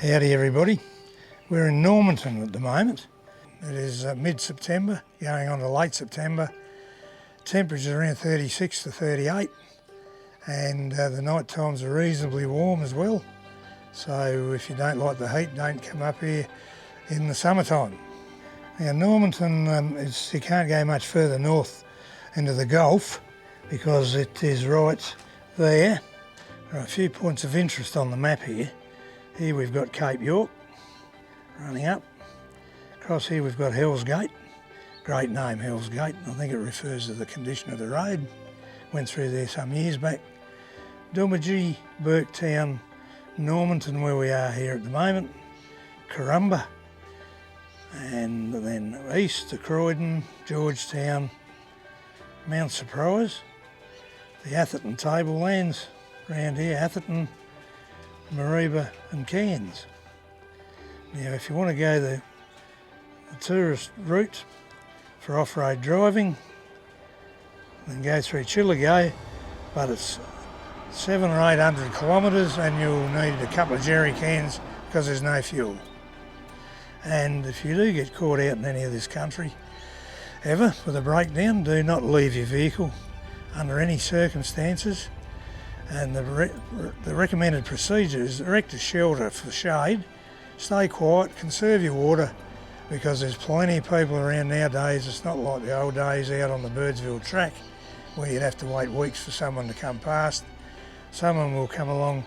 Howdy everybody, we're in Normanton at the moment. It is mid-September, going on to late September. Temperatures around 36 to 38 and the night times are reasonably warm as well. So if you don't like the heat, don't come up here in the summertime. Now Normanton, you can't go much further north into the Gulf because it is right there. There are a few points of interest on the map here. Here we've got Cape York running up. Across here we've got Hell's Gate. Great name, Hell's Gate. I think it refers to the condition of the road. Went through there some years back. Dumagee, Burketown, Normanton where we are here at the moment, Corumba, and then east to Croydon, Georgetown, Mount Surprise, the Atherton tablelands around here, Atherton, Mareeba and Cairns. Now if you want to go the tourist route for off-road driving, then go through Chillagoe, but it's 700 or 800 kilometres and you'll need a couple of jerry cans because there's no fuel. And if you do get caught out in any of this country ever with a breakdown, do not leave your vehicle under any circumstances. And the recommended procedure is erect a shelter for shade, stay quiet, conserve your water, because there's plenty of people around nowadays. It's not like the old days out on the Birdsville track where you'd have to wait weeks for someone to come past. Someone will come along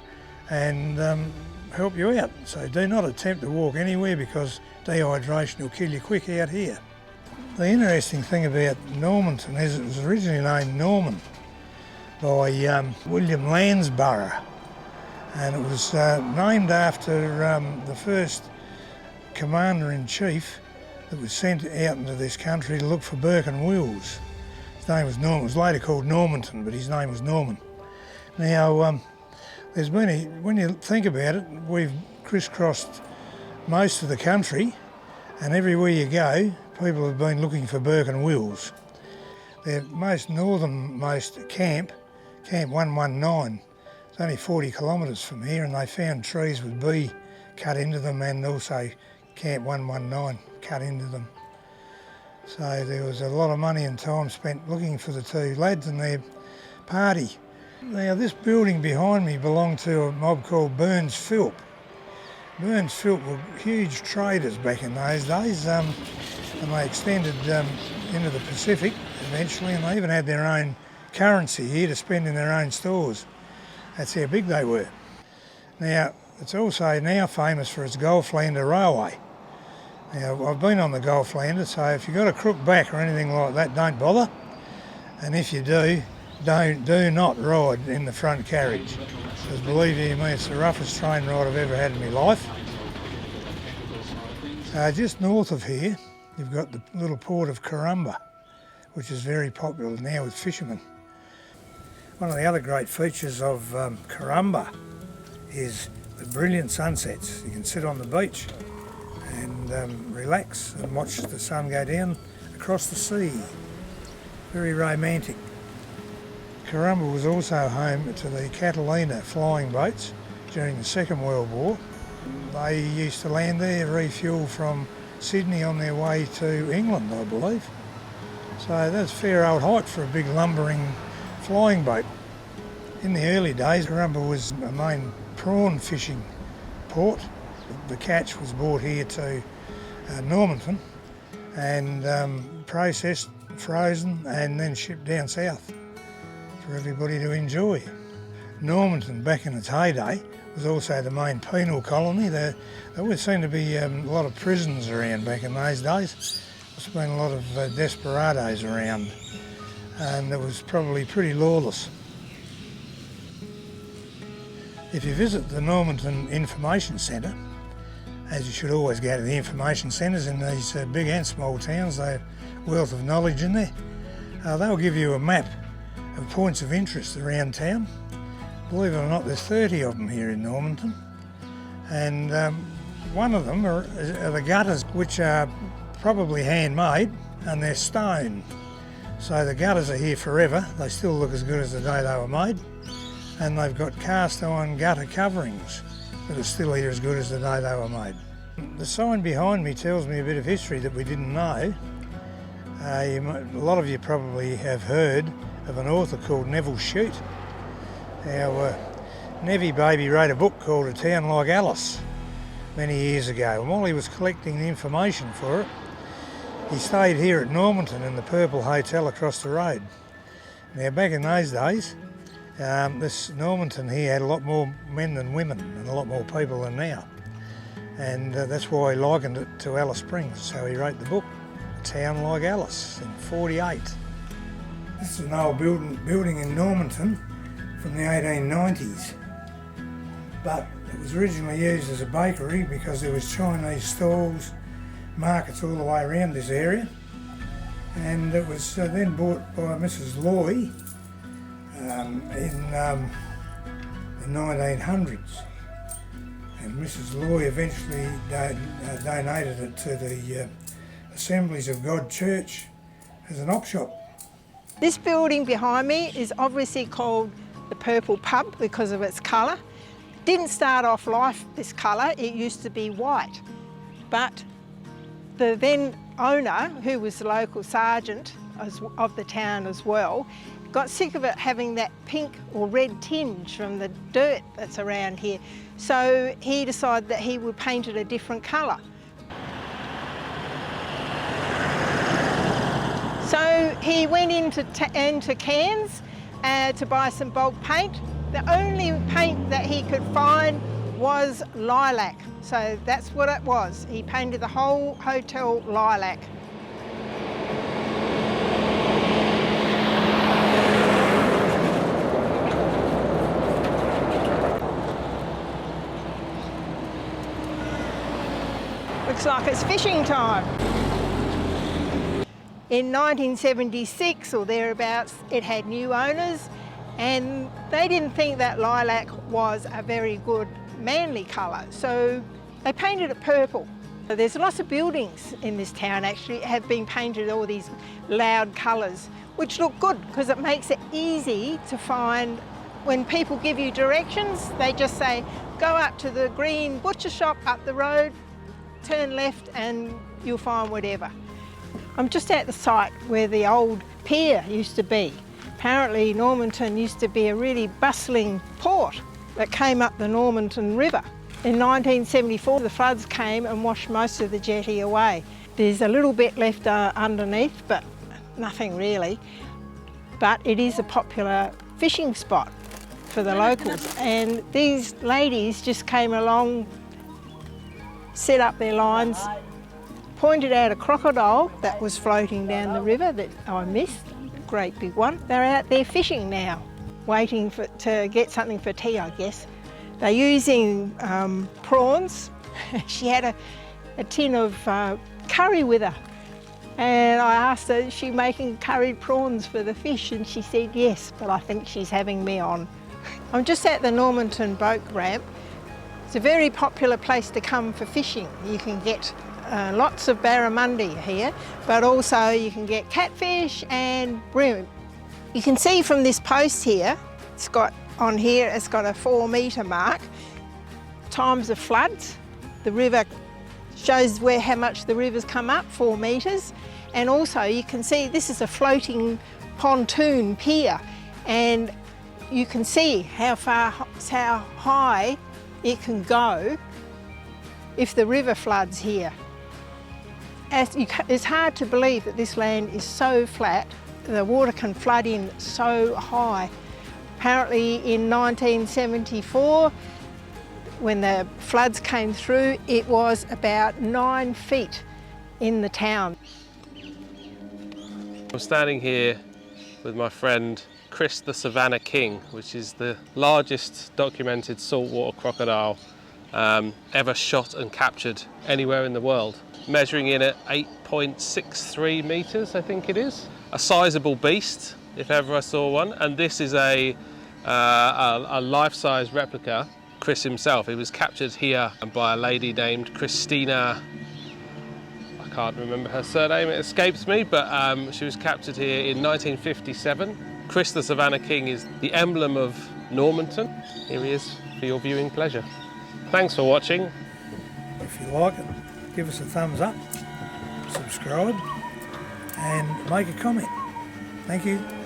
and help you out. So do not attempt to walk anywhere because dehydration will kill you quick out here. The interesting thing about Normanton is it was originally named Norman by William Landsborough, and it was named after the first commander-in-chief that was sent out into this country to look for Burke and Wills. His name was Norman. It was later called Normanton, but his name was Norman. Now, there's been when you think about it, we've crisscrossed most of the country, and everywhere you go, people have been looking for Burke and Wills. Their most northernmost Camp 119. It's only 40 kilometres from here, and they found trees with B cut into them and also Camp 119 cut into them. So there was a lot of money and time spent looking for the two lads and their party. Now this building behind me belonged to a mob called Burns Philp. Burns Philp were huge traders back in those days, and they extended into the Pacific eventually, and they even had their own currency here to spend in their own stores. That's how big they were. Now, it's also now famous for its Gulflander railway. Now, I've been on the Gulflander, so if you've got a crook back or anything like that, don't bother. And if you do not ride in the front carriage. Because believe you me, it's the roughest train ride I've ever had in my life. Just north of here, you've got the little port of Corumba, which is very popular now with fishermen. One of the other great features of Corumba is the brilliant sunsets. You can sit on the beach and relax and watch the sun go down across the sea. Very romantic. Corumba was also home to the Catalina flying boats during the Second World War. They used to land there, refuel from Sydney on their way to England, I believe. So that's fair old height for a big lumbering flying boat. In the early days, Corumba was a main prawn fishing port. The catch was brought here to Normanton and processed, frozen and then shipped down south for everybody to enjoy. Normanton, back in its heyday, was also the main penal colony. There always seemed to be a lot of prisons around back in those days. There's been a lot of desperados around, and it was probably pretty lawless. If you visit the Normanton Information Centre, as you should always go to the information centres in these big and small towns, they have a wealth of knowledge in there. They'll give you a map of points of interest around town. Believe it or not, there's 30 of them here in Normanton, and one of them are the gutters, which are probably handmade, and they're stone. So the gutters are here forever. They still look as good as the day they were made, and they've got cast iron gutter coverings but it's still here as good as the day they were made. The sign behind me tells me a bit of history that we didn't know. A lot of you probably have heard of an author called Neville Shute. Now, Nevy Baby wrote a book called A Town Like Alice many years ago, and while he was collecting the information for it, he stayed here at Normanton in the Purple Hotel across the road. Now, back in those days, this Normanton here had a lot more men than women and a lot more people than now. And that's why he likened it to Alice Springs. So he wrote the book, A Town Like Alice, in '48. This is an old building in Normanton from the 1890s. But it was originally used as a bakery because there was Chinese stalls, markets all the way around this area. And it was then bought by Mrs. Loy in the 1900s. And Mrs. Loy eventually donated it to the Assemblies of God Church as an op shop. This building behind me is obviously called the Purple Pub because of its colour. It didn't start off life this colour, it used to be white. But the then owner, who was the local sergeant of the town as well, got sick of it having that pink or red tinge from the dirt that's around here. So he decided that he would paint it a different colour. So he went into Cairns to buy some bulk paint. The only paint that he could find was lilac. So that's what it was. He painted the whole hotel lilac. Looks like it's fishing time. In 1976 or thereabouts, it had new owners and they didn't think that lilac was a very good manly colour, so they painted it purple. So there's lots of buildings in this town actually have been painted all these loud colours, which look good because it makes it easy to find. When people give you directions, they just say, go up to the green butcher shop up the road, turn left and you'll find whatever. I'm just at the site where the old pier used to be. Apparently Normanton used to be a really bustling port that came up the Normanton River. In 1974 the floods came and washed most of the jetty away. There's a little bit left underneath, but nothing really. But it is a popular fishing spot for the locals, and these ladies just came along, set up their lines, pointed out a crocodile that was floating down the river that I missed, a great big one. They're out there fishing now, waiting to get something for tea, I guess. They're using prawns. She had a tin of curry with her, and I asked her, is she making curried prawns for the fish? And she said yes, but I think she's having me on. I'm just at the Normanton boat ramp. It's a very popular place to come for fishing. You can get lots of barramundi here, but also you can get catfish and bream. You can see from this post here, it's got a 4 metre mark. Times of floods, the river shows how much the river's come up, 4 metres. And also you can see this is a floating pontoon pier, and you can see how high it can go if the river floods here. It's hard to believe that this land is so flat, the water can flood in so high. Apparently in 1974, when the floods came through, it was about 9 feet in the town. I'm standing here with my friend Krys the Savannah King, which is the largest documented saltwater crocodile ever shot and captured anywhere in the world. Measuring in at 8.63 metres, I think it is. A sizable beast, if ever I saw one. And this is a life-size replica. Krys himself, he was captured here by a lady named Christina. I can't remember her surname, it escapes me, but she was captured here in 1957. Krys the Savannah King is the emblem of Normanton. Here he is for your viewing pleasure. Thanks for watching. If you like it, give us a thumbs up, subscribe and make a comment. Thank you.